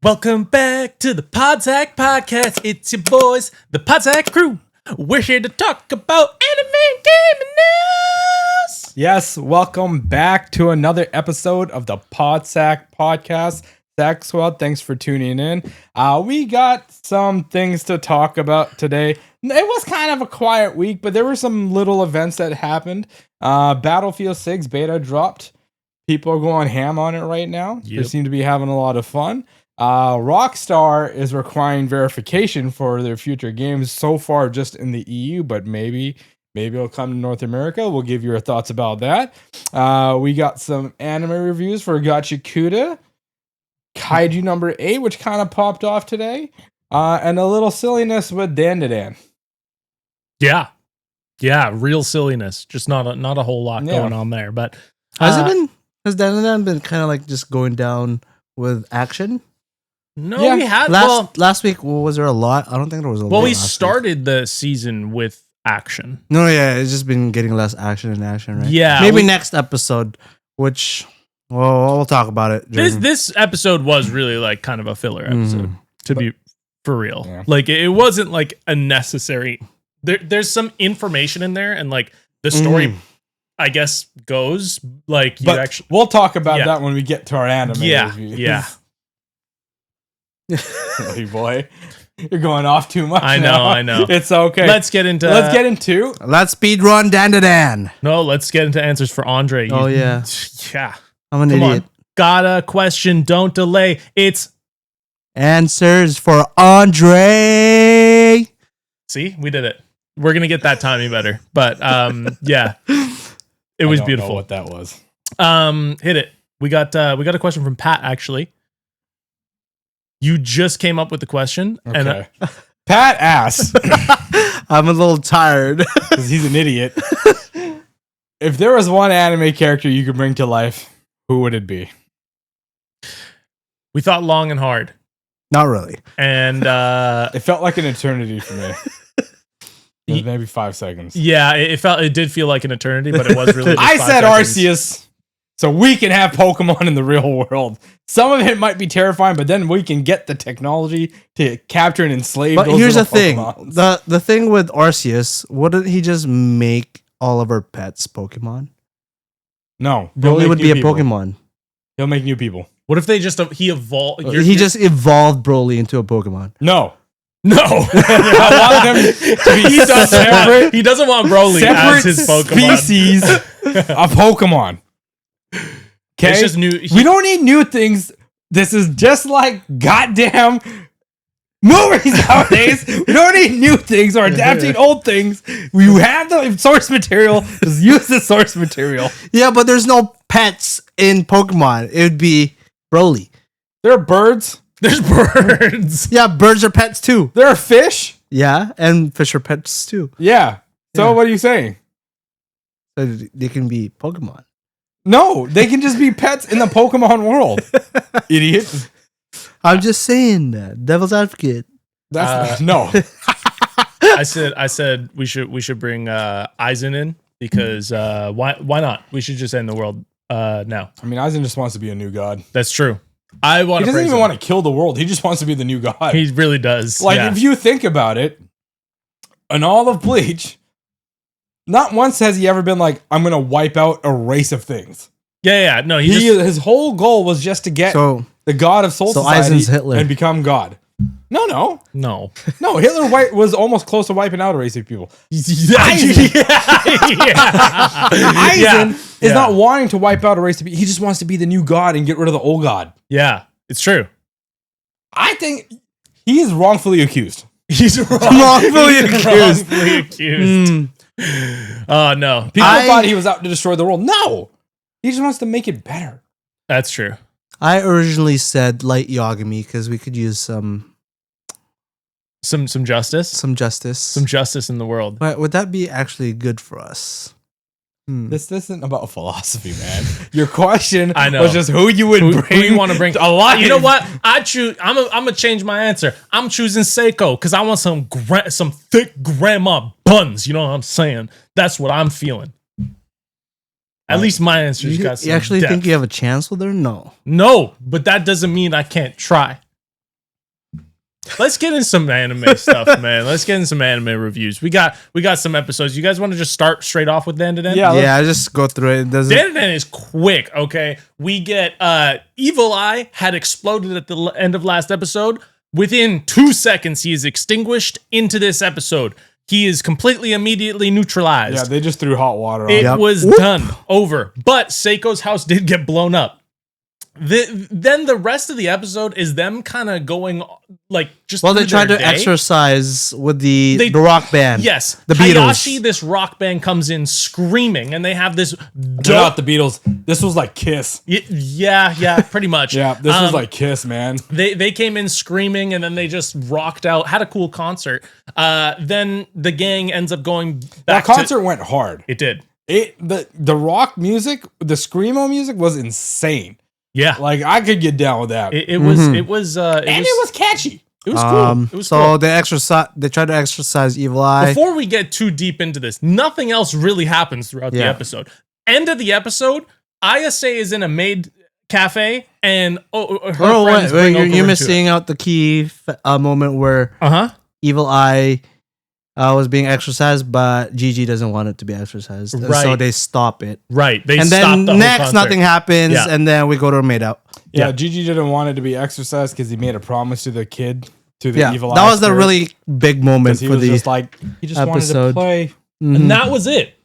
Welcome back to the Podsack Podcast. It's your boys, the Podsack crew. We're here to talk about anime gaming news. Yes, welcome back to another episode of the Podsack Podcast. Sack Squad, thanks for tuning in. We got some things to talk about today. It was kind of a quiet week, but there were some little events that happened. Battlefield 6 beta dropped. People are going ham on it right now. They seem to be having a lot of fun. Rockstar is requiring verification for their future games so far just in the EU, but maybe it'll come to North America. We'll give you our thoughts about that. We got some anime reviews for Gachiakuta, Kaiju No.8, which kind of popped off today, and a little silliness with Dandadan. Yeah, real silliness. Just not a whole lot going on there. But has Dandadan been kind of like just going down with action? No, we had last week. Was there a lot? I don't think there was a lot. Well, we started the season with action. No, yeah, it's just been getting less action and action, right? Yeah, maybe next episode, which we'll talk about it. This episode was really like kind of a filler episode, to be for real. Yeah. Like it wasn't like a necessary. There's some information in there, and like the story, I guess, goes like. We'll talk about that when we get to our anime review. Yeah. Hey boy, you're going off too much. I know. It's okay. Let's speed run Dandadan. No, let's get into answers for Andre. Yeah. Yeah. I'm an idiot. Got a question? Don't delay. It's answers for Andre. See, we did it. We're gonna get that timing better. But yeah, it was beautiful. Know what that was? Hit it. We got a question from Pat actually. You just came up with the question. Okay. And Pat asks, I'm a little tired because he's an idiot. If there was one anime character you could bring to life, who would it be? We thought long and hard. Not really. And it felt like an eternity for me. It was maybe 5 seconds. Yeah, it did feel like an eternity, but it was really just I said seconds. Arceus, so we can have Pokemon in the real world. Some of it might be terrifying, but then we can get the technology to capture and enslave but those here's the Pokemons. thing. The thing with Arceus, wouldn't he just make all of our pets Pokemon? No. Broly would be a Pokemon. He'll make new people. What if they just he evolved? Just evolved Broly into a Pokemon. No. I want him to be separate. He doesn't want Broly as his Pokemon. Species of Pokemon. Okay, it's just new. We don't need new things. This is just like goddamn movies nowadays. We don't need new things or adapting old things. We have the source material. Just use the source material. Yeah, but there's no pets in Pokemon. It would be Broly. There are birds. There's birds. Yeah, birds are pets too. There are fish. Yeah, and fish are pets too. Yeah. So what are you saying? So they can be Pokemon. No, they can just be pets in the Pokemon world. Idiot. I'm just saying that. Devil's advocate. That's no. I said we should bring Aizen in because why not? We should just end the world now. I mean, Aizen just wants to be a new god. That's true. He doesn't even want to kill the world. He just wants to be the new god. He really does. Like, if you think about it, in all of Bleach, not once has he ever been like, I'm going to wipe out a race of things. Yeah. No, his whole goal was just to get the god of Soul Society Aizen's Hitler. And become god. No. Hitler was almost close to wiping out a race of people. Aizen is not wanting to wipe out a race of people. He just wants to be the new god and get rid of the old god. Yeah, it's true. I think he is wrongfully accused. He's wrongfully accused. Oh, no. People thought he was out to destroy the world. No. He just wants to make it better. That's true. I originally said light Yagami because we could use some justice. Some justice in the world. But would that be actually good for us? This isn't about philosophy, man. Your question was just who you would bring. Who you want to bring a lot. You know what? I choose. I'm gonna change my answer. I'm choosing Seiko because I want some thick grandma buns. You know what I'm saying? That's what I'm feeling. At least my answer's got some You actually depth. think you have a chance with her? No. No, but that doesn't mean I can't try. let's get in some anime stuff, man. Let's get in some anime reviews. We got some episodes. You guys want to just start straight off with Dandadan? Yeah, I just go through it. Dandadan is quick, okay? We get Evil Eye had exploded at the end of last episode. Within 2 seconds, he is extinguished into this episode. He is completely immediately neutralized. Yeah, they just threw hot water on It him. was done. Over. But Seiko's house did get blown up. Then the rest of the episode is them kind of going like just. Well, they tried to day. exercise with the rock band. Yes, the Hayashi, Beatles. this rock band comes in screaming, and they have this. They're not the Beatles. This was like Kiss. Yeah, pretty much. Yeah, this was like Kiss, man. They came in screaming, and then they just rocked out. Had a cool concert. Then the gang ends up going back. That concert went hard. It did. The rock music, the screamo music was insane. Yeah, like I could get down with that. It was catchy. It was cool. It was cool. They tried to exercise Evil Eye. Before we get too deep into this, nothing else really happens throughout the episode. End of the episode, Ayase is in a maid cafe, and her friends bring you're missing out the key moment where Evil Eye was being exercised, but Gigi doesn't want it to be exercised, right. So they stop it. Right. And then next, nothing happens, and then we go to a maid out. Yeah, Gigi didn't want it to be exercised because he made a promise to the kid, to the Evil Eye. That was a really big moment for the just like he just episode. wanted to play, and that was it.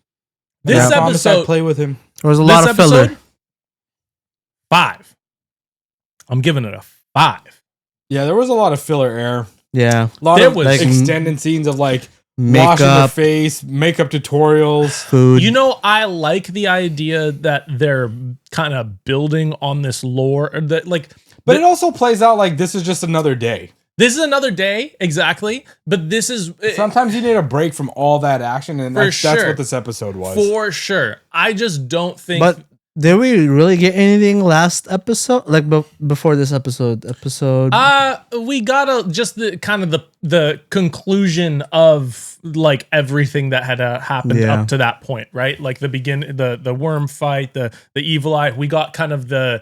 This episode, I'd play with him. There was a lot of filler. 5. I'm giving it a 5. Yeah, there was a lot of filler air. Yeah, a lot of like extended scenes of like washing their face, makeup tutorials, food. You know, I like the idea that they're kind of building on this lore, or that but it also plays out like this is just another day. This is another day, exactly. But this is sometimes you need a break from all that action, and that's what this episode was. For sure, I just don't think. But did we really get anything last episode? Like before this episode? We got just the kind of the conclusion of like everything that had happened up to that point, right? Like the worm fight, the Evil Eye. We got kind of the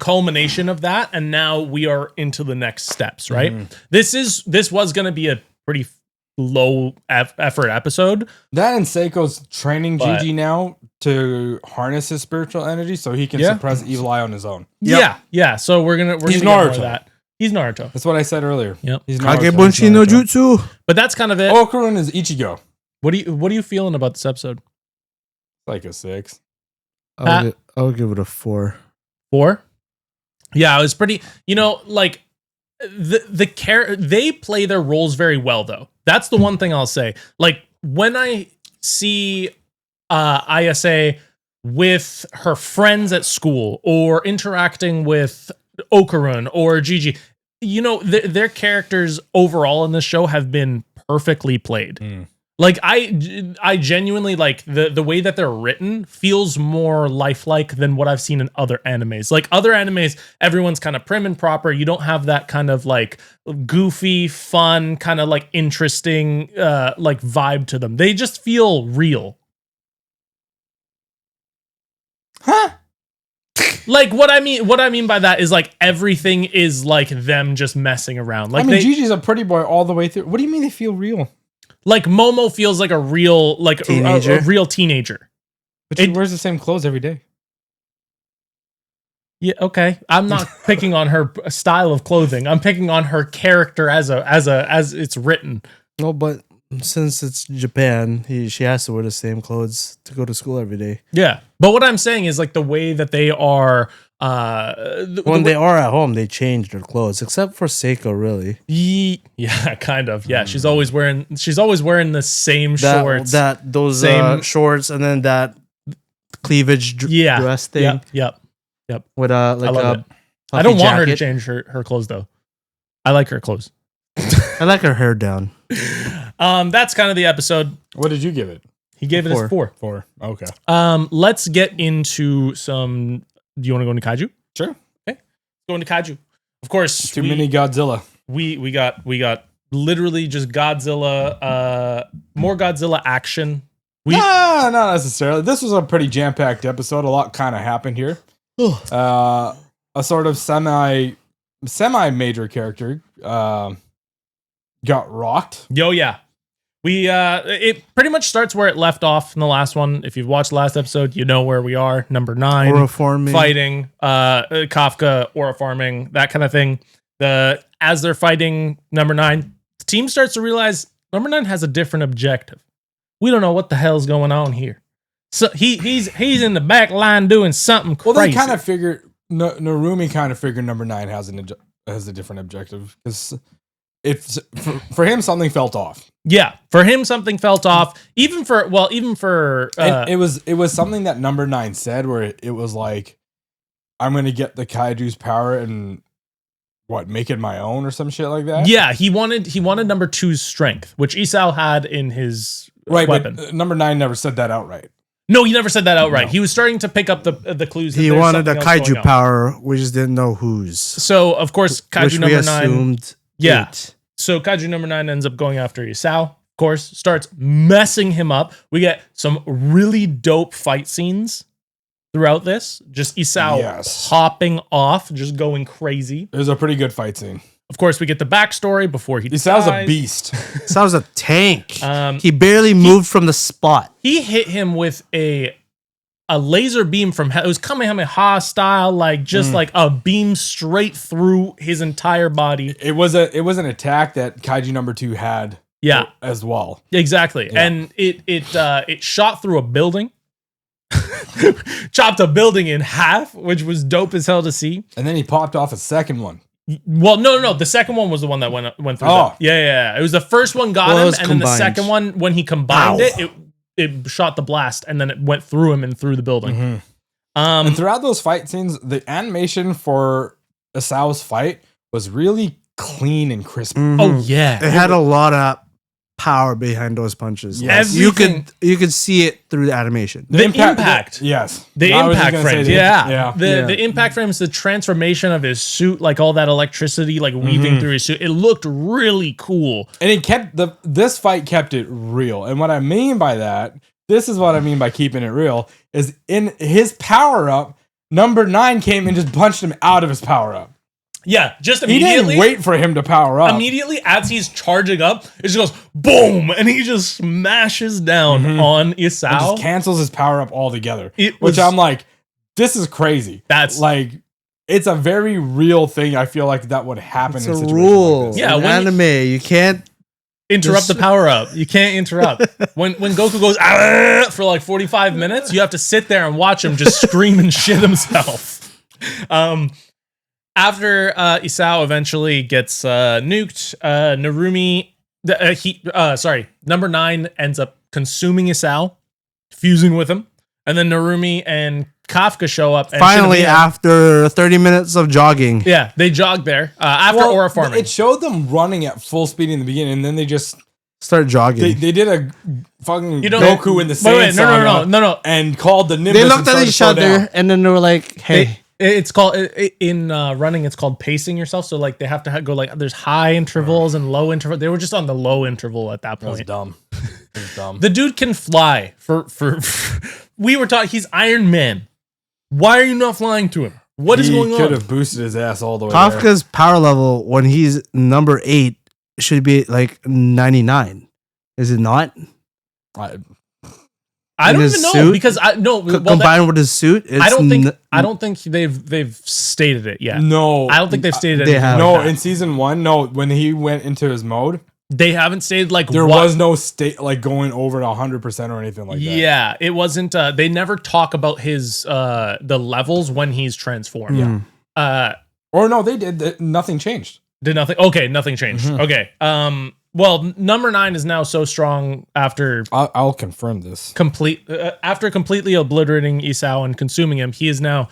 culmination of that, and now we are into the next steps, right? Mm-hmm. This was going to be a pretty low effort episode. That and Seiko's training Gigi now to harness his spiritual energy so he can suppress Evil Eye on his own. Yeah. So we're gonna get more of that. He's Naruto. That's what I said earlier. Yep. He's Kagebunshi no Jutsu. But that's kind of it. Okurun is Ichigo. What are you feeling about this episode? Like a 6. I'll give it a 4. 4? Yeah, it was pretty. You know, like they play their roles very well, though. That's the one thing I'll say. Like when I see Ayase with her friends at school or interacting with Okurun or Gigi, you know, their characters overall in this show have been perfectly played. Like I genuinely like the way that they're written feels more lifelike than what I've seen in other animes. Like other animes, everyone's kind of prim and proper. You don't have that kind of like goofy, fun, kind of like interesting like vibe to them. They just feel real. Huh? Like what I mean by that is like everything is like them just messing around. Like Gigi's a pretty boy all the way through. What do you mean they feel real? Like Momo feels like a real teenager. A real teenager. But she wears the same clothes every day. Yeah, okay. I'm not picking on her style of clothing. I'm picking on her character as it's written. No, but since it's Japan, she has to wear the same clothes to go to school every day. Yeah. But what I'm saying is like the way that they are when they are at home, they change their clothes, except for Seiko, really. Yeah, kind of. Yeah, she's always wearing the same shorts. Those shorts, and then that cleavage dress thing. Yep. With I don't want her to change her clothes though. I like her clothes. I like her hair down. That's kind of the episode. What did you give it? He gave it a 4. 4. Okay. Let's get into some. Do you want to go into Kaiju? Sure. Okay. Go into Kaiju. Of course. Too many Godzilla. We got literally just Godzilla. More Godzilla action. Not necessarily. This was a pretty jam-packed episode. A lot kind of happened here. A sort of semi-major character got rocked. Yo, yeah. It pretty much starts where it left off in the last one. If you've watched the last episode, you know where we are. Number 9, Aura farming. fighting, Kafka, aura farming, that kind of thing. As they're fighting number 9, the team starts to realize number 9 has a different objective. We don't know what the hell's going on here. So he's in the back line doing something crazy. Well, they kind of figured Narumi kind of figured number 9 has a different objective because it's for him something felt off. Yeah, for him something felt off. Even for it was something that number 9 said where it was like, I'm gonna get the Kaiju's power and make it my own or some shit like that. Yeah, he wanted number 2's strength, which Isao had in his weapon. But number 9 never said that outright. No, he never said that outright. No. He was starting to pick up the clues. He wanted a Kaiju power. We just didn't know whose. So of course, Kaiju number 9. Yeah. 8. So Kaiju number 9 ends up going after Isao. Of course, starts messing him up. We get some really dope fight scenes throughout this. Just Isao popping off, just going crazy. It was a pretty good fight scene. Of course, we get the backstory before he Isao's dies. a beast. Isao's a tank. He barely moved from the spot. He hit him with a laser beam from hell. It was Kamehameha style, like just like a beam straight through his entire body. It was an attack that Kaiju number 2 had. Yeah, as well. Exactly, yeah. And it shot through a building. Chopped a building in half, which was dope as hell to see. And then he popped off a second one. Well, no. The second one was the one that went through. Oh, yeah. It was the first one got him, and then the second one, when he combined it shot the blast, and then it went through him and through the building. Mm-hmm. And throughout those fight scenes, the animation for Isao's fight was really clean and crisp. Mm-hmm. Oh yeah, it had a lot of power behind those punches. Yes. You could see it through the animation. The impact. Yes. The impact frames. Yeah. The impact frames, the transformation of his suit, like all that electricity like weaving through his suit. It looked really cool. And it kept this fight kept it real. And what I mean by that, this is what I mean by keeping it real, is in his power up, number 9 came and just punched him out of his power up. Yeah, just immediately. He didn't wait for him to power up. Immediately as he's charging up, it just goes boom, and he just smashes down on Isao. And just cancels his power up altogether. Which I'm like, this is crazy. That's like, it's a very real thing. I feel like that would happen. It's in a situations rule. like this. Yeah, anime, you can't interrupt the power up. You can't interrupt. when Goku goes for like 45 minutes, you have to sit there and watch him just scream and shit himself. After Isao eventually gets nuked, Narumi, number 9 ends up consuming Isao, fusing with him, and then Narumi and Kafka show up. And finally, after 30 minutes of jogging. Yeah, they jogged there after aura farming. It showed them running at full speed in the beginning, and then they just start jogging. They did a fucking Goku in the same no, and called the Nimbus. They looked at each other, and then they were like, hey. It's called in running. It's called pacing yourself. So like they have to go like there's high intervals and low interval. They were just on the low interval at that point. That was dumb. The dude can fly. For we were talking. He's Iron Man. Why are you not flying to him? What is going on? He could have boosted his ass all the way. Kafka's power level when he's number 8 should be like 99. Is it not? I don't even know because combined with his suit. I don't think they've stated it yet. No, I don't think they've stated it. No, in season 1, no, when he went into his mode, they haven't stated like there was no state like going over 100% or anything like that. Yeah, it wasn't. They never talk about his the levels when he's transformed. Or no, they did. Nothing changed. Did nothing? Okay, nothing changed. Okay. Well, number 9 is now so strong after I'll confirm this. After completely obliterating Isao and consuming him, he is now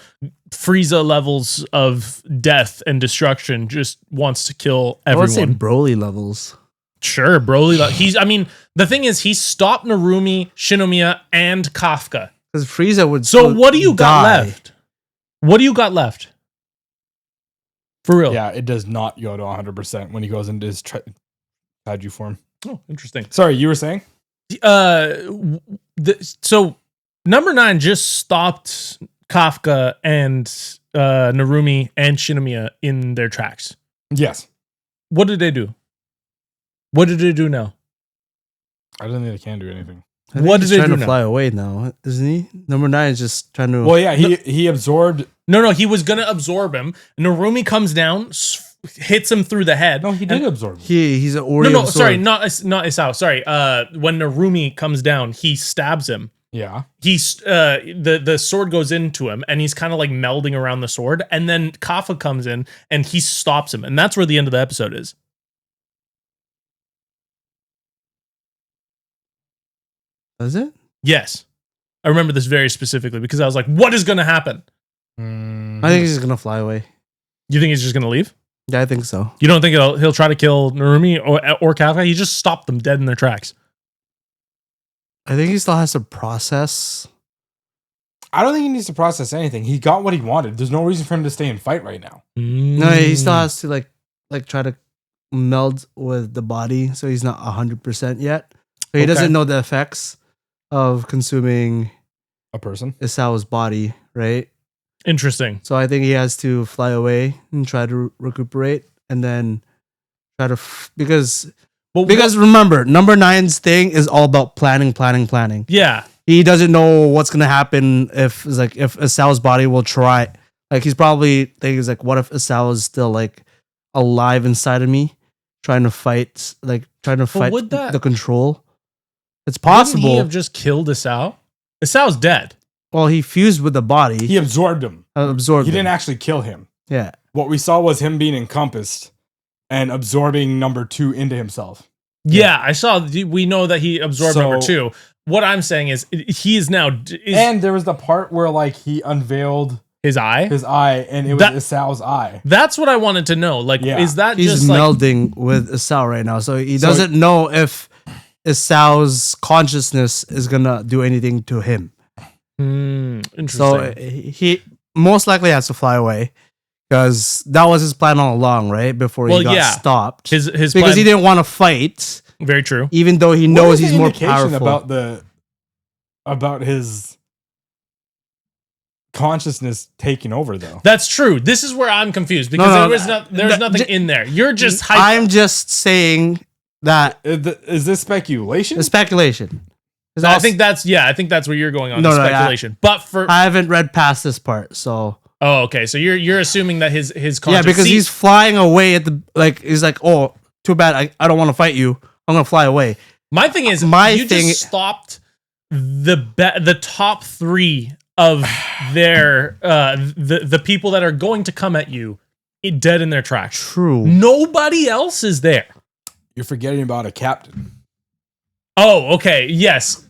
Frieza levels of death and destruction. Just wants to kill everyone. I would say Broly levels. Sure, Broly. The thing is, he stopped Narumi, Shinomiya, and Kafka. Because Frieza would. So what do you got left? What do you got left? For real? Yeah, it does not go to 100% when he goes into his Kaiju form. Oh, interesting. Sorry, you were saying? So number 9 just stopped Kafka and Narumi and Shinomiya in their tracks. Yes. What did they do? What did it do now? I don't think it can do anything. What did it trying do to now? fly away now, isn't he? Number 9 is just trying to. Well, yeah, he absorbed. No, he was gonna absorb him. Narumi comes down, hits him through the head. No, he did absorb him. He's an Oreo. No, sorry, not Isao. Sorry. When Narumi comes down, he stabs him. Yeah. He's the sword goes into him, and he's kind of like melding around the sword. And then Kafka comes in, and he stops him, and that's where the end of the episode is. Does it? Yes, I remember this very specifically because I was like, "What is going to happen?" I think he's just gonna fly away. You think he's just going to leave? Yeah, I think so. You don't think he'll try to kill Narumi or Kafka? He just stopped them dead in their tracks. I think he still has to process. I don't think he needs to process anything. He got what he wanted. There's no reason for him to stay and fight right now. No, he still has to like try to meld with the body, so he's not 100% yet. So he doesn't know the effects of consuming a person, Isao's body, right? Interesting. So I think he has to fly away and try to recuperate, and then try to because remember, number 9's thing is all about planning. Yeah. He doesn't know what's gonna happen if Isao's body will try. Like he's probably thinking like, what if Isao is still like alive inside of me, trying to fight the control. It's possible. Wouldn't he have just killed Isao? Isao's dead. Well, he fused with the body. He absorbed him. He didn't actually kill him. Yeah. What we saw was him being encompassed and absorbing number 2 into himself. Yeah, I saw. We know that he absorbed number 2. What I'm saying is, he is now. And there was the part where like he unveiled his eye, and it was Isao's eye. That's what I wanted to know. Like, is that he's just melding with Isao right now, so he doesn't know if Isao's consciousness is gonna do anything to him. Interesting. So he most likely has to fly away because that was his plan all along, right? Before he got stopped. His because plan, he didn't want to fight. Very true. Even though he knows he's more powerful. About his consciousness taking over, though. That's true. This is where I'm confused because there's nothing in there. You're just hyped. I'm just saying that is this speculation? It's speculation. I think that's where you're going on speculation. But I haven't read past this part, so. Oh, okay. So you're assuming that his conscience. Yeah, because he's flying away at the he's like, oh, too bad. I don't want to fight you. I'm gonna fly away. My thing is, just stopped the top 3 of their the people that are going to come at you dead in their tracks. True. Nobody else is there. You're forgetting about a captain. Oh, okay. Yes.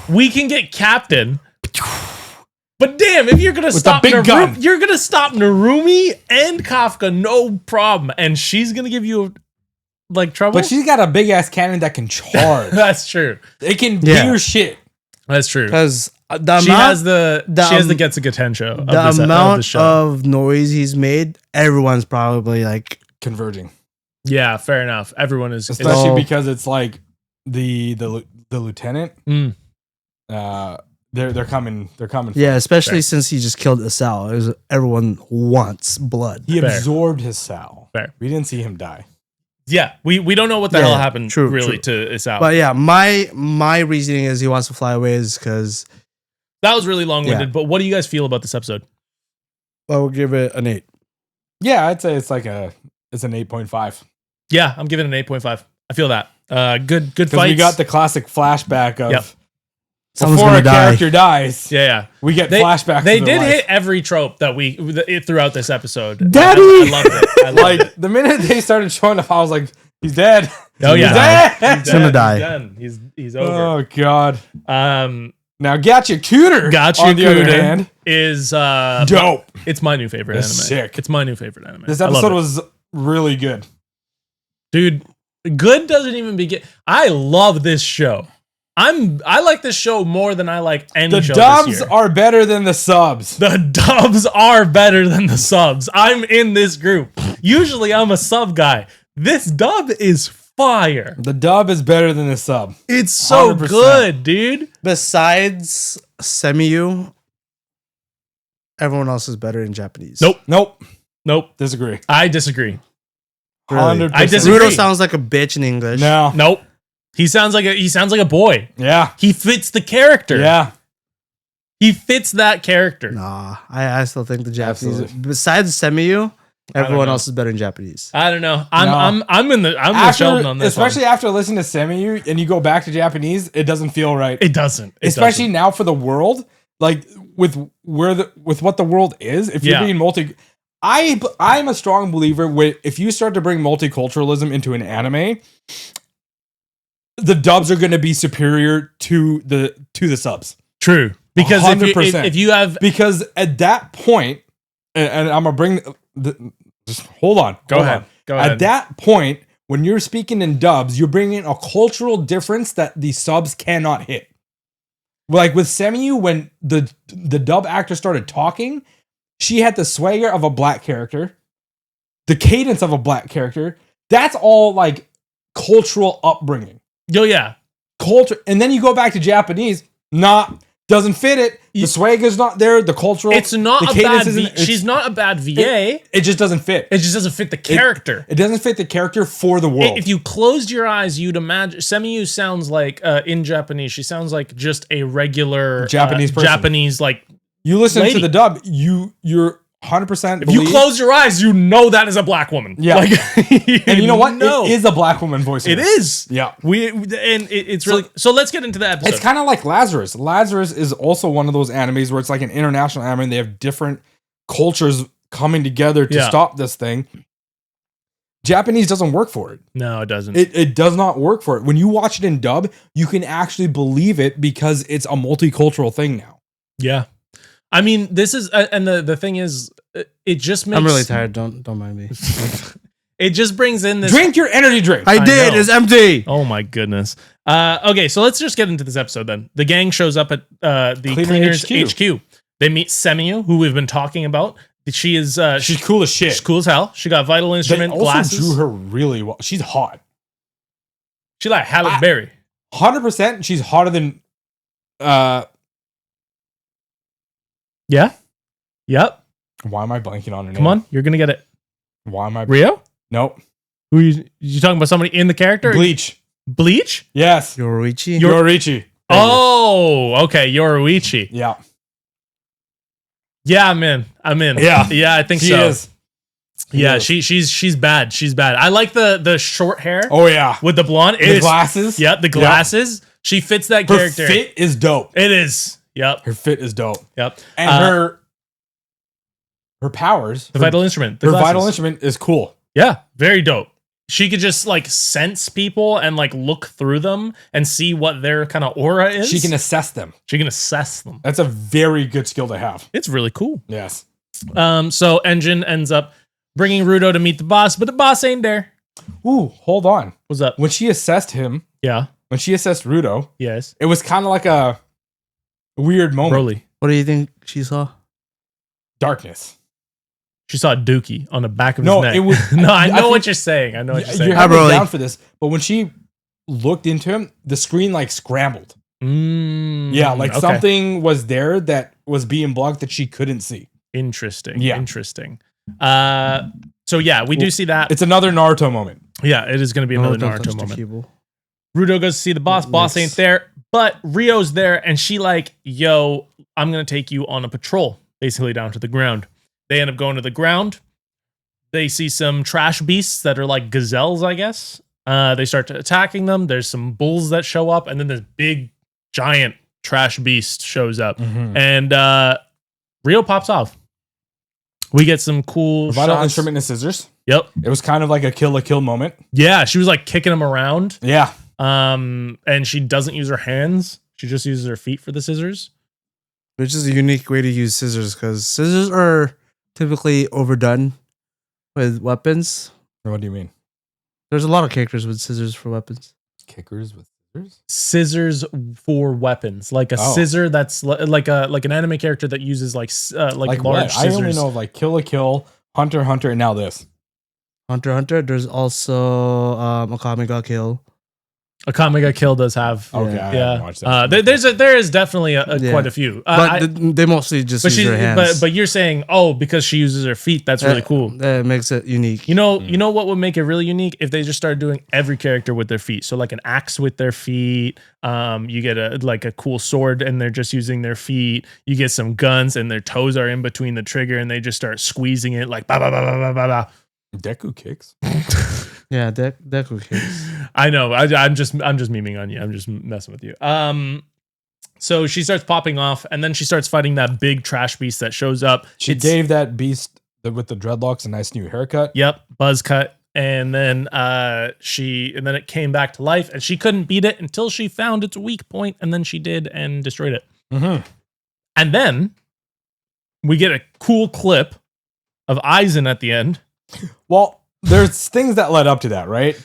We can get captain. But damn, if you're gonna stop Narumi, you're gonna stop Narumi and Kafka, no problem. And she's gonna give you like trouble. But she's got a big ass cannon that can charge. That's true. It can do your shit. That's true. Because she has the Gachiakuta the amount of noise he's made, everyone's probably like converging. Yeah, fair enough. Everyone is, especially because it's like the lieutenant. They're coming. Yeah, especially since he just killed Isao. Everyone wants blood. He absorbed his Sal. Fair. We didn't see him die. Yeah, we don't know what the hell happened to Isao. But yeah, my reasoning is he wants to fly away is because that was really long-winded. But what do you guys feel about this episode? I will give it an 8. Yeah, I'd say it's an 8.5. Yeah, I'm giving it an 8.5. I feel that. Good fights. We got the classic flashback of someone's before gonna a character dies. Yeah. We get flashbacks. They did hit every trope that throughout this episode. Daddy! I loved it. The minute they started showing up, I was like, he's dead. Oh yeah. He's gonna die. He's over. Oh god. Now Gachiakuta on the other hand is dope. It's my new favorite anime. Sick. It's my new favorite anime. This episode was really good. Dude, good doesn't even begin. I love this show. I like this show more than I like any show The this dubs year. are better than the subs. The dubs are better than the subs. I'm in this group. Usually I'm a sub guy. This dub is fire. The dub is better than the sub. It's so 100%. good, dude. Besides Semiyu, everyone else is better in Japanese. Nope. Disagree. I disagree. Really? 100%. I disagree. Rudo sounds like a bitch in English. No. Nope. He sounds like a boy. Yeah. He fits the character. Yeah. He fits that character. Nah, I still think the Japanese. Absolutely. Besides Semiyu, everyone know. else is better in Japanese. I don't know. No. I'm with Sheldon on this. Especially after listening to Semiyu and you go back to Japanese, it doesn't feel right. It doesn't. Especially now for the world, like with what the world is. If you're being I'm a strong believer if you start to bring multiculturalism into an anime, the dubs are going to be superior to the subs. True. Because 100%. if you have because at that point, and I'm gonna bring just hold on. Go ahead. At that point, when you're speaking in dubs, you're bringing a cultural difference that the subs cannot hit. Like with Semiyu, when the dub actor started talking, she had the swagger of a black character, the cadence of a black character. That's all like cultural upbringing. Oh yeah. Culture, and then you go back to Japanese, doesn't fit it. The swagger's not there. The cultural. It's not the a cadence bad. She's not a bad VA. It just doesn't fit. It just doesn't fit the character. It doesn't fit the character for the world. If you closed your eyes, you'd imagine Semiyu sounds like in Japanese. She sounds like just a regular Japanese person. Japanese like. You listen lady. to the dub. You're 100%. If you close your eyes, you know that is a black woman. Yeah. Like, and you know what? No. It is a black woman voice. It is. Yeah. It's really. So let's get into the episode. It's kind of like Lazarus. Lazarus is also one of those animes where it's like an international anime. And they have different cultures coming together to stop this thing. Japanese doesn't work for it. No, it doesn't. It does not work for it. When you watch it in dub, you can actually believe it because it's a multicultural thing now. Yeah. I mean, this is, and the thing is, it just makes. I'm really tired. Don't mind me. It just brings in this. Drink your energy drink. I did. know. It's empty. Oh my goodness. Okay, so let's just get into this episode then. The gang shows up at the Cleaners HQ. They meet Semiyu, who we've been talking about. She is she's cool as shit. She's cool as hell. She got vital instrument They also glasses. drew her really well. She's hot. She like Halle Berry. 100%. She's hotter than. Yeah. Yep. Why am I blanking on her name? Come on, you're gonna get it. Why am I? Rio? Nope. Who you talking about? Somebody in the character? Bleach. Bleach? Yes. Yoruichi. Yoruichi. Oh, okay. Yoruichi. Yeah. Yeah, I'm in. Yeah. Yeah, I think She so. is. Yeah, she's bad. She's bad. I like the short hair. Oh yeah. With the blonde. The glasses. Yeah, the glasses. Yep. She fits that character. Her fit is dope. It is. Yep. Her fit is dope. Yep. And her powers. The vital instrument. Her vital instrument is cool. Yeah, very dope. She could just like sense people and like look through them and see what their kind of aura is. She can assess them. That's a very good skill to have. It's really cool. Yes. So Engine ends up bringing Rudo to meet the boss, but the boss ain't there. Ooh, hold on. What's up? When she assessed him. Yeah. When she assessed Rudo. Yes. It was kind of like a weird moment. Broly. What do you think she saw? Darkness. She saw Dookie on the back of his neck. It was, no, I know what you're saying. I know what you're saying. You're having down for this, but when she looked into him, the screen like scrambled. Yeah, like something was there that was being blocked that she couldn't see. Interesting. Yeah. Interesting. So yeah, we do see that. It's another Naruto moment. Yeah, it is going to be another Naruto moment. Rudo goes to see the boss. Boss ain't there, but Rio's there, and she like, yo, I'm going to take you on a patrol, basically down to the ground. They end up going to the ground. They see some trash beasts that are like gazelles, I guess. They start attacking them. There's some bulls that show up, and then this big, giant trash beast shows up. Mm-hmm. And Rio pops off. We get some cool vital instrument and scissors. Yep. It was kind of like a kill moment. Yeah, she was like kicking him around. Yeah. And she doesn't use her hands. She just uses her feet for the scissors. Which is a unique way to use scissors, because scissors are typically overdone with weapons. What do you mean? There's a lot of characters with scissors for weapons. Kickers with scissors? Scissors for weapons, like a scissor that's like an anime character that uses like large what? scissors. I only know of like Kill la Kill, Hunter x Hunter, and now this. Hunter x Hunter. There's also Akame ga Kill. Akame ga Kill does have. Okay, I haven't watched Yeah. that. There is definitely quite a few. But they mostly just use their hands. But you're saying, because she uses her feet, that's really cool. That makes it unique. You know what would make it really unique if they just started doing every character with their feet. So like an axe with their feet. You get a cool sword and they're just using their feet. You get some guns and their toes are in between the trigger and they just start squeezing it like ba ba ba ba ba ba ba. Deku kicks. Yeah, Deku kicks. I know. I'm just memeing on you. I'm just messing with you. So she starts popping off, and then she starts fighting that big trash beast that shows up. She gave that beast with the dreadlocks a nice new haircut. Yep, buzz cut, and then it came back to life, and she couldn't beat it until she found its weak point, and then she did and destroyed it. Mm-hmm. And then we get a cool clip of Aizen at the end. Well, there's things that led up to that, right?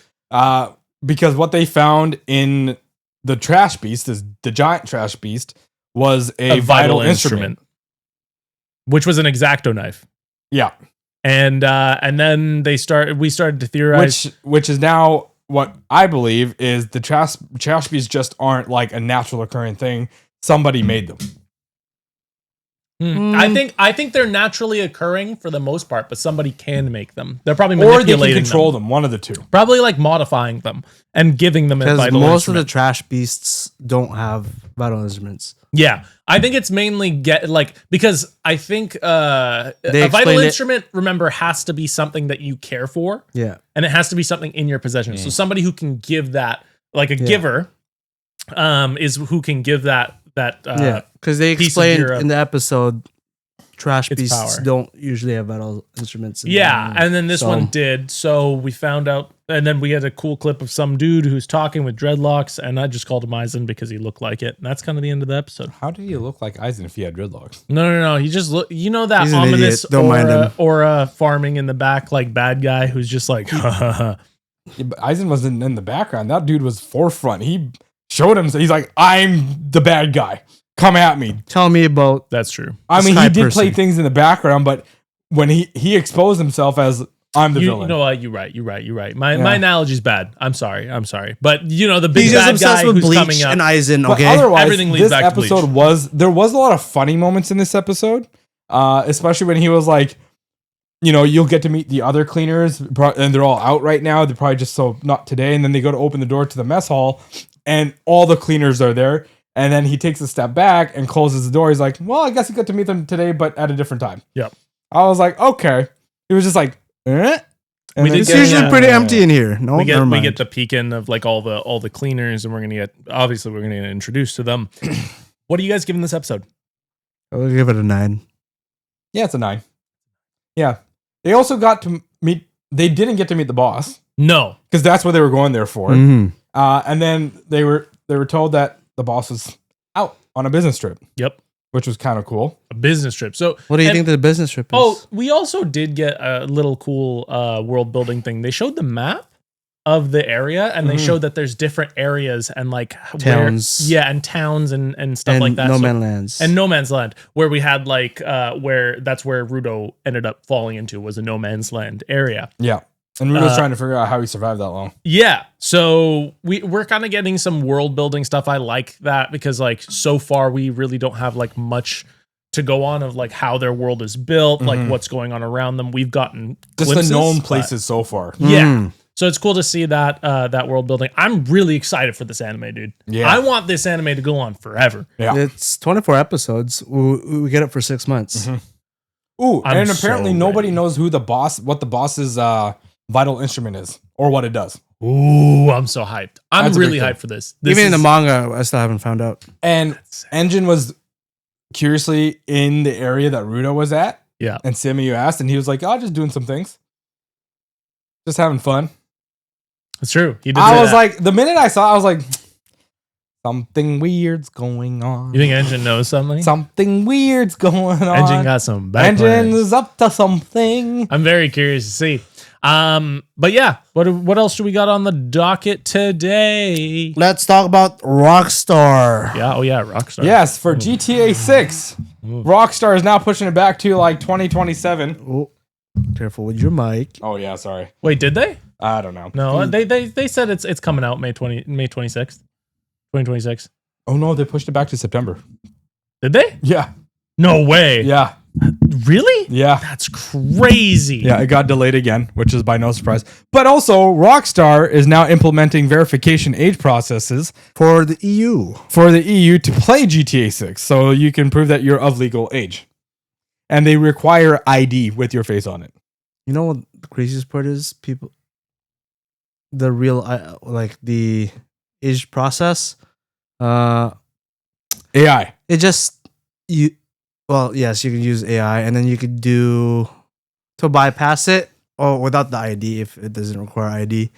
Because what they found in the trash beast, the giant trash beast, was a vital instrument, which was an X-Acto knife. Yeah, and then we started to theorize, which is now what I believe is the trash beasts just aren't like a natural occurring thing. Somebody made them. I think they're naturally occurring for the most part, but somebody can make them. They're probably manipulating or they can control them. One of the two. Probably like modifying them and giving them a vital instrument. Most of the trash beasts don't have vital instruments. Yeah, I think it's mainly because I think a vital instrument, remember, has to be something that you care for. Yeah, and it has to be something in your possession. So somebody who can give that, like a giver, is who can give that. Because they explained in the episode, trash beasts don't usually have vital instruments. And then this one did. So we found out, and then we had a cool clip of some dude who's talking with dreadlocks, and I just called him Aizen because he looked like it. And that's kind of the end of the episode. How did he look like Aizen if he had dreadlocks? No. He just look. You know that ominous aura farming in the back, like bad guy who's just like. Yeah, but Aizen wasn't in the background. That dude was forefront. He showed him. So he's like, I'm the bad guy. Come at me. Tell me about. That's true. I mean, he did play things in the background, but when he exposed himself as I'm the villain. You know what? You're right. My analogy's bad. I'm sorry. But the big bad guy who's Bleach coming up. and Aizen. Okay. But otherwise, everything leads back to Bleach. There was a lot of funny moments in this episode, especially when he was like, you'll get to meet the other cleaners, and they're all out right now. They're probably just not today. And then they go to open the door to the mess hall, and all the cleaners are there. And then he takes a step back and closes the door. He's like, well, I guess you got to meet them today, but at a different time. Yep. I was like, okay. He was just like, eh? It's usually pretty empty in here. No, we get the peek in of like all the cleaners, and we're gonna get introduced to them. What are you guys giving this episode? I'll give it a 9. Yeah, it's a 9. Yeah. They also got to meet. They didn't get to meet the boss. No, because that's what they were going there for. Mm-hmm. And then they were told that the boss was out on a business trip. Yep. Which was kind of cool. A business trip. So what do you think the business trip is? Oh, we also did get a little cool world building thing. They showed the map of the area, and they showed that there's different areas and like towns. And towns and stuff like that. No Man's Lands. And No Man's Land, where we had like that's where Rudo ended up falling into, was a No Man's Land area. Yeah. And Rudo's trying to figure out how he survived that long. Yeah. So we're kind of getting some world building stuff. I like that because like so far we really don't have like much to go on of like how their world is built, like what's going on around them. We've gotten just the known places so far. Yeah. So it's cool to see that that world building. I'm really excited for this anime, dude. Yeah. I want this anime to go on forever. Yeah. It's 24 episodes. We get it for 6 months. Mm-hmm. Ooh, and apparently nobody knows what the boss's vital instrument is or what it does. Ooh, I'm so hyped. I'm really hyped for this. Even in the manga, I still haven't found out. And Engine was curiously in the area that Rudo was at. Yeah. And Samuel asked, and he was like, just doing some things. Just having fun. It's true. He did. I was like, the minute I saw it, I was like, something weird's going on. You think Engine knows something? Something weird's going on. Engine got some back Engine is up to something. I'm very curious to see. But yeah, what else do we got on the docket today? Let's talk about Rockstar. Yeah, Rockstar. Yes, for GTA 6. Rockstar is now pushing it back to like 2027. Oh, careful with your mic. Oh yeah, sorry. Wait, did they? I don't know. No, they said it's coming out May 26th, 2026. Oh no, they pushed it back to September. Did they? Yeah. No way. Yeah. Really? Yeah. That's crazy. Yeah, it got delayed again, which is by no surprise. But also, Rockstar is now implementing verification age processes For the EU. to play GTA 6, so you can prove that you're of legal age. And they require ID with your face on it. You know what the craziest part is? People, the real, like the age process, AI. it just, well, yes, you can use AI and then you could do, to bypass it, or without the ID, if it doesn't require ID,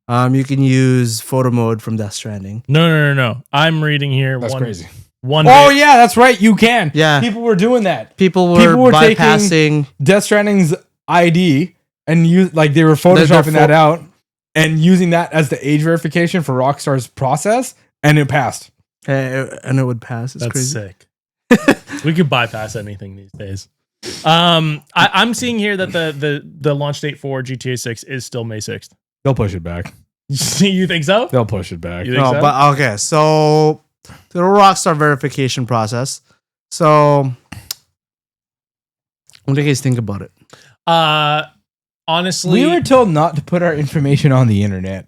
you can use photo mode from Death Stranding. No. I'm reading here. That's crazy. Oh, yeah, that's right. You can. Yeah. People were doing that. People were bypassing Death Stranding's ID and they were photoshopping that out and using that as the age verification for Rockstar's process, and it passed. and it would pass. It's That's crazy. sick. We could bypass anything these days. I'm seeing here that the launch date for GTA 6 is still May 6th. They'll push it back. You think so? They'll push it back. You think No, so? but okay, so the Rockstar verification process. So, what do you guys think about it? Honestly, We were told not to put our information on the internet,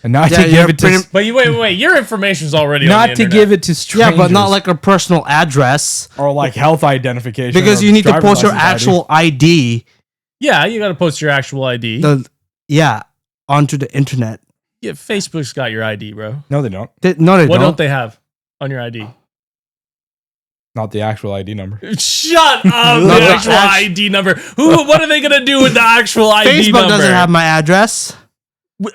and not Yeah, to you're give it to pretty- but you wait. Your information's already on not the to internet. give it to strangers. Yeah, but not like a personal address, or like health identification. because or you need to driver's post your license actual ID. Yeah, you got to post your actual ID. Onto the internet. Yeah, Facebook's got your ID, bro. No, they don't. No, they What don't. don't they have on your ID? Not the actual ID number. Shut up! No, The the actual act- ID number. What are they gonna do with the actual ID Facebook number? doesn't have my address.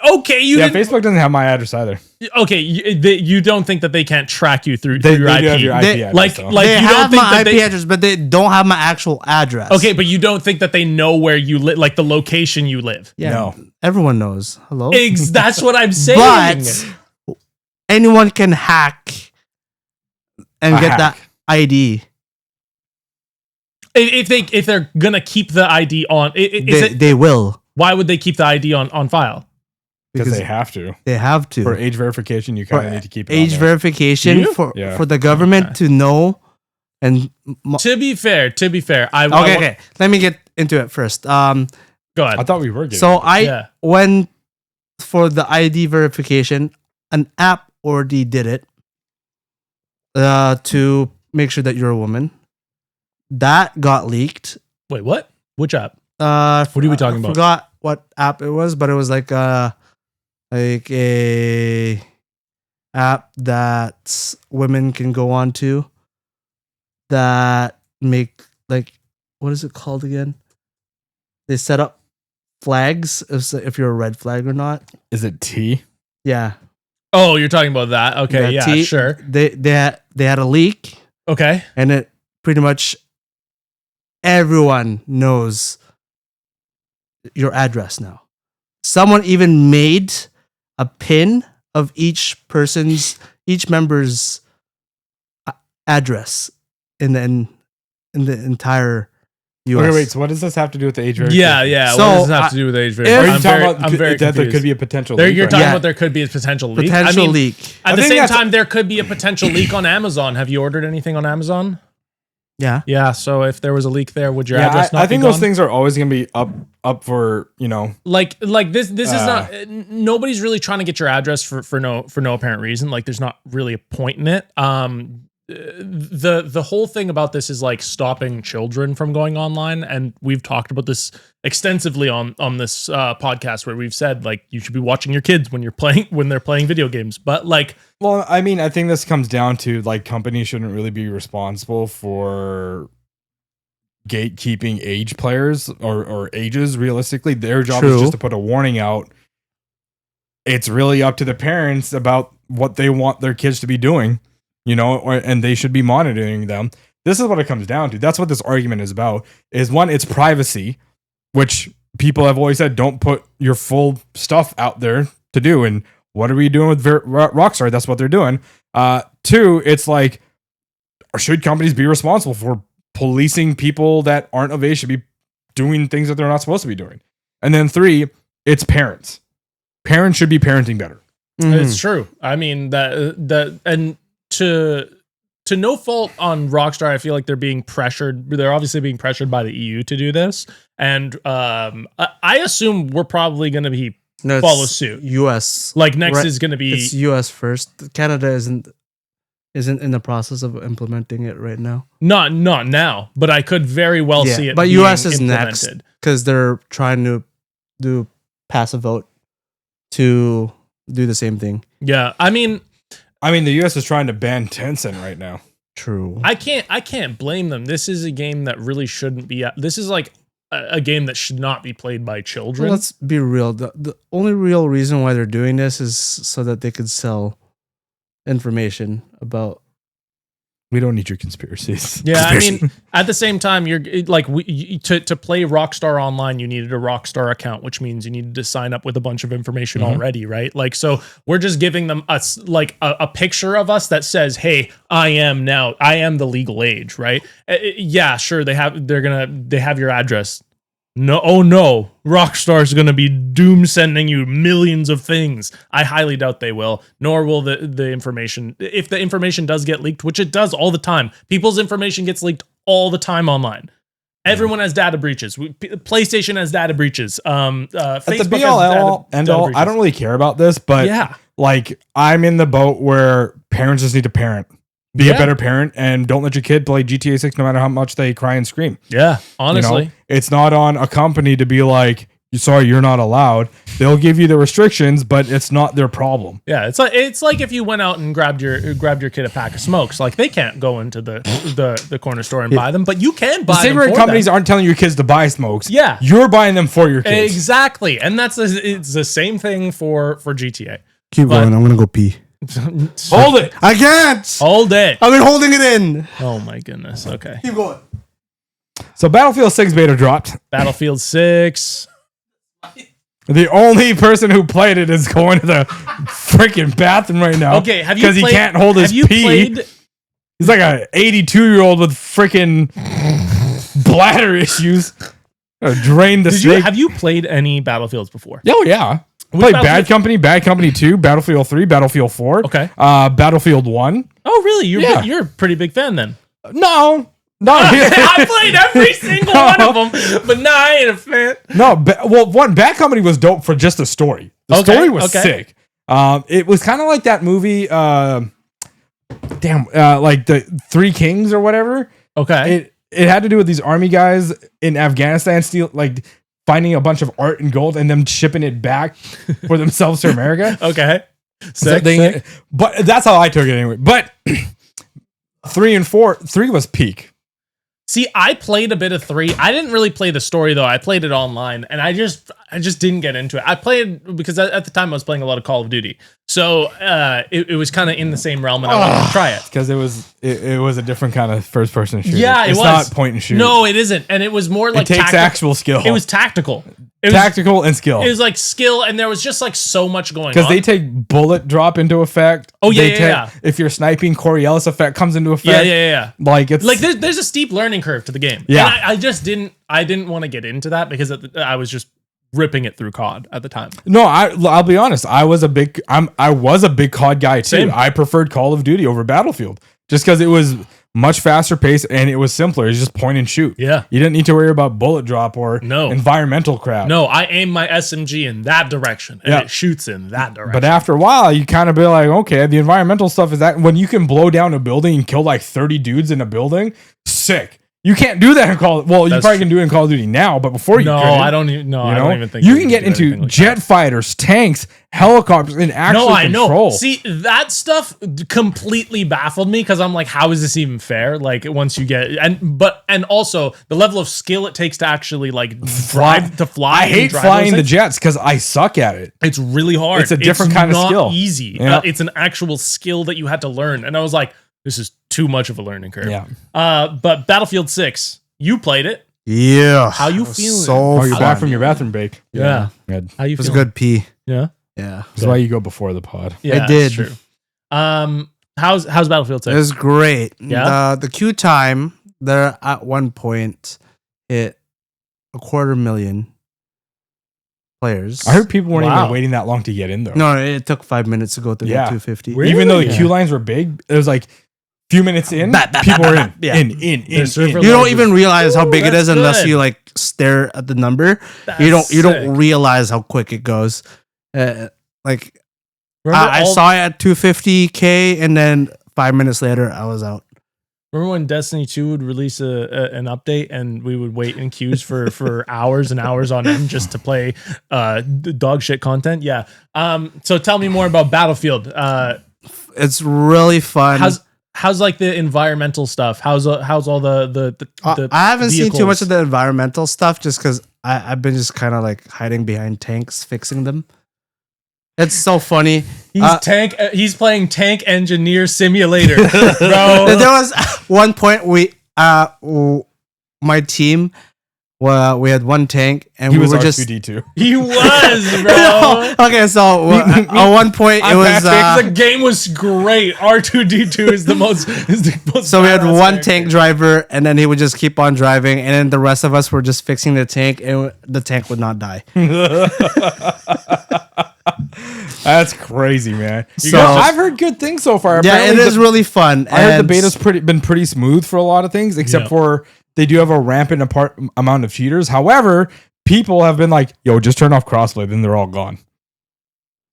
Okay, you Yeah, didn't. Facebook doesn't have my address either. Okay, you don't think that they can't track you through They your do IP? have your IP They- address. like, though. like They you don't have think my that IP they. address, but they don't have my actual address. Okay, but you don't think that they know where you live, like the location you live. Yeah, No. everyone knows. Hello. That's what I'm saying. But anyone can hack and A get hack. that ID. If they're gonna keep the ID on, They will, why would they keep the ID on file? because they have to. They have to. For age verification, you kind of need to keep it age on there. verification You? Yeah. for the government to know. And To be fair, okay. Let me get into it first. Go ahead. I thought we were getting So it. Yeah. when for the ID verification, an app already did it to make sure that you're a woman. That got leaked. Wait, what? Which app? What are we talking about? I forgot what app it was, but it was like a app that women can go on to that make, like, what is it called again? They set up flags if you're a red flag or not. Is it T? Yeah. Oh, you're talking about that. Okay, That yeah, sure. They had a leak, Okay. and it pretty much everyone knows your address now. Someone even made a pin of each member's address in the entire US. Okay, wait. So what does this have to do with the age verification? Yeah. So, what does this have to do with age Are verification? you I'm talking very, about I'm very that there confused. could be a potential There, leak? you're right? talking Yeah. about there could be a potential leak. Potential I mean, leak. At I the think same that's- time, there could be a potential leak on Amazon. Have you ordered anything on Amazon? Yeah. Yeah. So if there was a leak there, would your Yeah, address not I think be those gone? things are always going to be up for, Like this is not. Nobody's really trying to get your address for no apparent reason. Like there's not really a point in it. The whole thing about this is like stopping children from going online, and we've talked about this extensively on this podcast where we've said like you should be watching your kids when they're playing video games. But like, Well, I mean, I think this comes down to like companies shouldn't really be responsible for gatekeeping age players or ages. Realistically, their job is True. just to put a warning out. It's really up to the parents about what they want their kids to be doing, and they should be monitoring them. This is what it comes down to. That's what this argument is about. Is one, it's privacy, which people have always said don't put your full stuff out there to do. And what are we doing with Rockstar? That's what they're doing. Two, it's like, should companies be responsible for policing people that aren't of age, should be doing things that they're not supposed to be doing? And then three, it's parents. parents should be parenting better. It's true. I mean and to no fault on Rockstar, I feel like they're being pressured. They're obviously being pressured by the EU to do this, and I assume we're probably going to follow suit. US like next is going to be it's US first. Canada isn't in the process of implementing it right now. Not now, but I could very well see it. But being US is implemented next because they're trying to pass a vote to do the same thing. Yeah, I mean, the US is trying to ban Tencent right now. True. I can't blame them. This is a game that really shouldn't be. This is like a game that should not be played by children. Well, let's be real. The only real reason why they're doing this is so that they could sell information about. We don't need your conspiracies. Yeah, I mean, at the same time, you're like to play Rockstar Online, you needed a Rockstar account, which means you needed to sign up with a bunch of information already, right? Like, so we're just giving them us like a picture of us that says, "Hey, I am the legal age," right? Yeah, sure, they have your address. No, oh no, Rockstar's going to be doom sending you millions of things. I highly doubt they will, nor will the information. If the information does get leaked, which it does all the time, people's information gets leaked all the time online. Everyone has data breaches. PlayStation has data breaches. Facebook At the be all end all, I don't really care about this, but like I'm in the boat where parents just need to parent. Be a better parent and don't let your kid play GTA 6 no matter how much they cry and scream. Yeah, honestly. It's not on a company to be like, sorry, you're not allowed. They'll give you the restrictions, but it's not their problem. Yeah, it's like if you went out and grabbed your kid a pack of smokes. Like they can't go into the corner store and buy them, but you can buy them. Cigarette companies aren't telling your kids to buy smokes. Yeah. You're buying them for your kids. Exactly. And it's the same thing for GTA. Keep going. I'm going to go pee. Hold it. I can't. Hold it. I've been holding it in. Oh my goodness. Okay. Keep going. So Battlefield 6 beta dropped. Battlefield 6. The only person who played it is going to the freaking bathroom right now. Okay, have you because he can't hold his pee. He's like a 82-year-old with freaking bladder issues. Drain the snake. Have you played any Battlefields before? Oh yeah. Played Bad Company, Bad Company 2, Battlefield 3, Battlefield 4. Okay. Battlefield 1. Oh, really? You're a pretty big fan then. No. I played every single one of them, but I ain't a fan. No, Bad Company was dope for just the story. The story was sick. It was kind of like that movie, like the Three Kings or whatever. Okay. It had to do with these army guys in Afghanistan finding a bunch of art and gold and them shipping it back for themselves to America. Okay. Sick. But that's how I took it anyway. But 3 and 4, 3 was peak. See, I played a bit of 3. I didn't really play the story though. I played it online, and I just didn't get into it. I played because at the time I was playing a lot of Call of Duty, so it was kind of in the same realm, and I wanted to try it because it was a different kind of first person shooter. Yeah, it's not point and shoot. No, it isn't, and it was more like it takes actual skill. It was tactical. Tactical and skill. It was like skill, and there was just like so much going on. Because they take bullet drop into effect. Oh yeah. If you're sniping, Coriolis effect comes into effect. Yeah. Like it's like there's a steep learning curve to the game. Yeah, and I didn't want to get into that because I was just ripping it through COD at the time. No, I'll be honest. I was a big COD guy too. Same. I preferred Call of Duty over Battlefield just because it was much faster paced and it was simpler. It's just point and shoot. Yeah. You didn't need to worry about bullet drop or environmental crap. No, I aim my SMG in that direction and it shoots in that direction. But after a while, you kind of be like, okay, the environmental stuff is that when you can blow down a building and kill like 30 dudes in a building, sick. You can't do that in Call of Duty. Well, you probably can do it in Call of Duty now, but before you couldn't. I don't even think you can get into jet fighters, tanks, helicopters, and actually control. See, that stuff completely baffled me because I'm like, how is this even fair? Like once you get and also the level of skill it takes to actually like fly. I hate flying the jets because I suck at it. It's really hard. It's a different kind of skill. Easy. Yeah. It's an actual skill that you had to learn, and I was like, this is too much of a learning curve. Yeah. But Battlefield 6, you played it. Yeah. How you feeling? So you're back from your bathroom break. Yeah. Good. How you feeling? It was a good pee. Yeah. Yeah. That's why you go before the pod. Yeah, I did. That's true. How's Battlefield 6? It was great. Yeah. The queue time there at one point hit 250,000 players. I heard people weren't Wow. even waiting that long to get in though. No, it took 5 minutes to go through the 250. Really? Even though the Yeah. queue lines were big, it was like few minutes in, Bat, bat, people bat, were bat, in, yeah. in. server You don't Like, even realize how big it that's is unless good. you like stare at the number. That's You don't sick. realize how quick it goes. Like Remember I saw it at 250K, and then 5 minutes later I was out. Remember when Destiny 2 would release an update and we would wait in queues for hours and hours on end just to play dog shit content? Yeah. So tell me more about Battlefield. It's really fun. How's like the environmental stuff? How's all the I haven't seen too vehicles? much of the environmental stuff just because I've been just kind of like hiding behind tanks, fixing them. It's so funny. He's playing Tank Engineer Simulator, bro. There was one point my team, we had one tank and He we was were just. R2D2. He was, bro. Okay, so at one point it was. the game was great. R2D2 is the most. So we had badass one character. tank driver, and then he would just keep on driving, and then the rest of us were just fixing the tank, and the tank would not die. That's crazy, man. So- I've heard good things so far. Yeah, it Apparently is really fun. I heard the and- beta's been pretty smooth for a lot of things, except Yeah. for they do have a rampant amount of cheaters. However, people have been like, "Yo, just turn off crossplay," then they're all gone.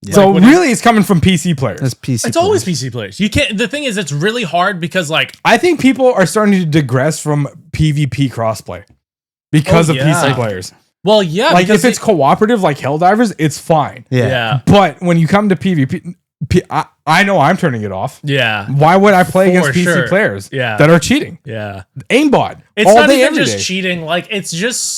Yeah. So Like, really, it's coming from PC players. It's PC. It's always PC players. You can't. The thing is, it's really hard because like I think people are starting to digress from PvP crossplay because Oh, of yeah. PC players. well, yeah, Like because if it's cooperative, like Helldivers, it's fine. Yeah. But when you come to PvP, I know I'm turning it off. yeah, Why would I play For against PC sure. players Yeah. that are cheating? yeah. Aimbot. It's all not day, even every just day. cheating. Like it's just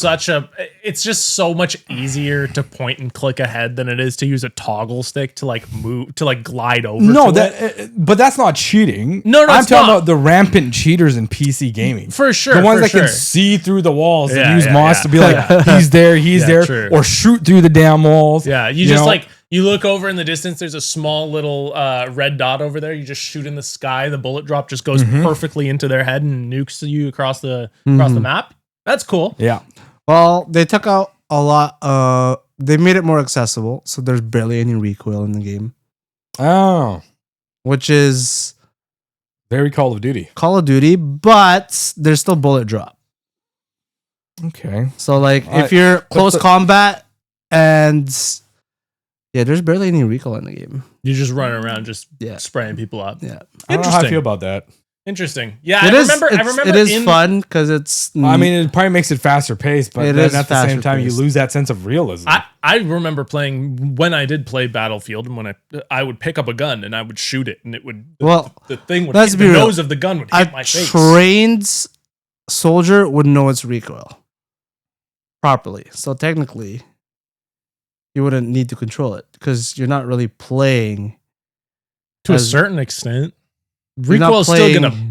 so much easier to point and click ahead than it is to use a toggle stick to like move to like glide over. No, to it. but that's not cheating. No, I'm it's talking not. about the rampant cheaters in PC gaming. For sure, the ones for that sure. can see through the walls Yeah, and use yeah, moss yeah. to be like, he's there, Yeah, there, true. or shoot through the damn walls. Yeah, you just know? like you look over in the distance. There's a small little red dot over there. You just shoot in the sky. The bullet drop just goes perfectly into their head and nukes you across the map. That's cool. Yeah. Well, they took out a lot. They made it more accessible, so there's barely any recoil in the game, Oh, which is very Call of Duty. Call of Duty, but there's still bullet drop. Okay. So like Alright, if you're close the- combat and yeah, there's barely any recoil in the game. You just run around, just Yeah. spraying people up. Yeah, I don't know how I feel about that. Interesting. Yeah, it I is. remember. I remember It is in, fun because it's. I mean, it probably makes it faster paced, but It then is at the same faster time, you paced. lose that sense of realism. I remember playing when I did play Battlefield, and when I would pick up a gun and I would shoot it, and it would Well, the thing would let's hit, be the real. nose of the gun would a hit my face. trained soldier would know its recoil properly. So technically, you wouldn't need to control it because you're not really playing. To a as- certain extent, You're not recoil is still playing- gonna.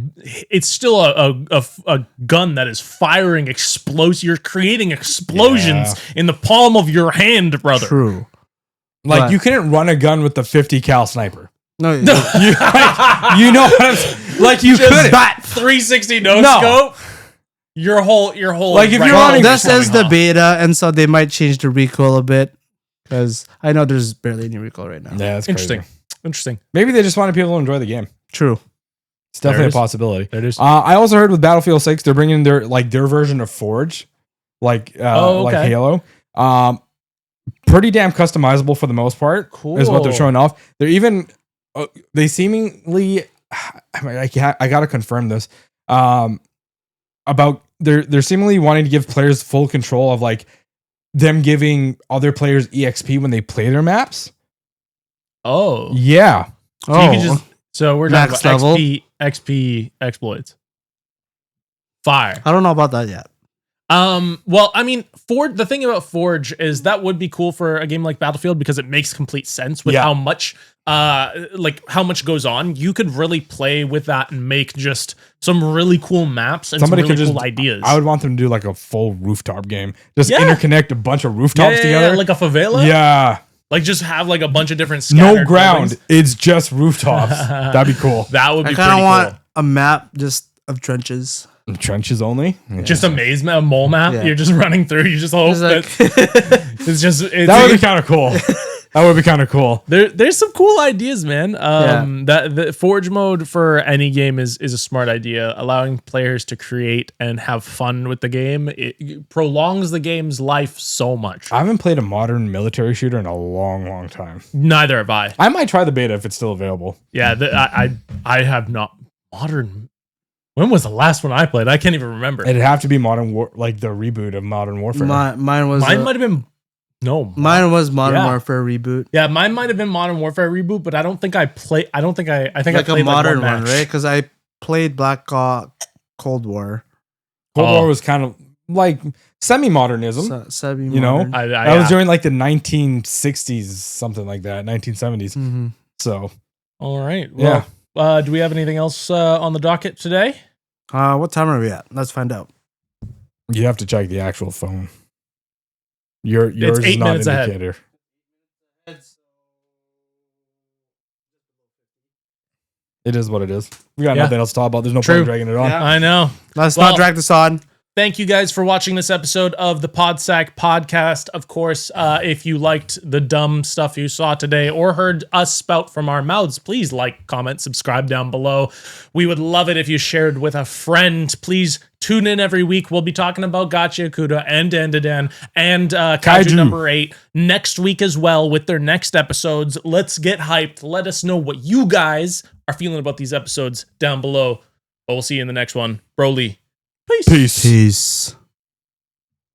It's still a gun that is firing explosives. You're creating explosions in the palm of your hand, brother. True. like, but- you couldn't run a gun with the 50 cal sniper. No, You know what I'm saying? Like, you Just couldn't. bat 360 no No. scope. Your whole Like, if you're well, running- this is the off. beta, and so they might change the recoil a bit because I know there's barely any recoil right now. Yeah, that's Interesting. crazy. Interesting. Maybe they just wanted people to enjoy the game. True. It's definitely There a it is. possibility. There it is. I also heard with Battlefield 6, they're bringing their version of Forge, like okay. Halo. Pretty damn customizable for the most part. Cool. Is what they're showing off. They're even they seemingly I gotta confirm this about they're seemingly wanting to give players full control of like them giving other players EXP when they play their maps. Oh. Yeah. So you can just so we're talking Max about level. XP exploits. Fire. I don't know about that yet. Well, I mean, the thing about Forge is that would be cool for a game like Battlefield because it makes complete sense with Yeah. how much goes on. You could really play with that and make just some really cool maps and Somebody some really could cool just ideas. I would want them to do like a full rooftop game. Just Yeah. interconnect a bunch of rooftops together. like a favela. Yeah. Like just have like a bunch of different No scattered ground. buildings. It's just rooftops. That'd be cool. That would I be kind pretty of want cool. a map just of trenches. Trenches only. Just a maze map, a mole map. Yeah. You're just running through. You just hope Just like- that That would be kind of cool. That would be kind of cool. There's some cool ideas, man. That the forge mode for any game is a smart idea, allowing players to create and have fun with the game. It prolongs the game's life so much. I haven't played a modern military shooter in a long time. Neither have I. I might try the beta if it's still available. Yeah, I have not modern. When was the last one I played? I can't even remember. It'd have to be Modern War, like the reboot of Modern Warfare. Mine Mine might have been. No, mine was Modern Warfare reboot. Yeah, mine might have been Modern Warfare reboot, but I don't think I played. I think like I played a modern like one, right? Because I played Cold War. Cold War was kind of like semi-modernism. Semi-modern. You know, I was during like the 1960s, something like that, 1970s. Mm-hmm. So, all right. Well, do we have anything else on the docket today? What time are we at? Let's find out. You have to check the actual phone. Yours It's 8 is not minutes an ahead. indicator. It is what it is. We got nothing else to talk about. There's no point in dragging it on. Yeah. I know. Let's not drag this on. Thank you guys for watching this episode of the Podsack podcast. Of course, if you liked the dumb stuff you saw today or heard us spout from our mouths, please like, comment, subscribe down below. We would love it if you shared with a friend. Please tune in every week. We'll be talking about Gachiakuta and Dandadan and Kaiju No.8 next week as well with their next episodes. Let's get hyped. Let us know what you guys are feeling about these episodes down below. But we'll see you in the next one. Broly. Peace. Peace.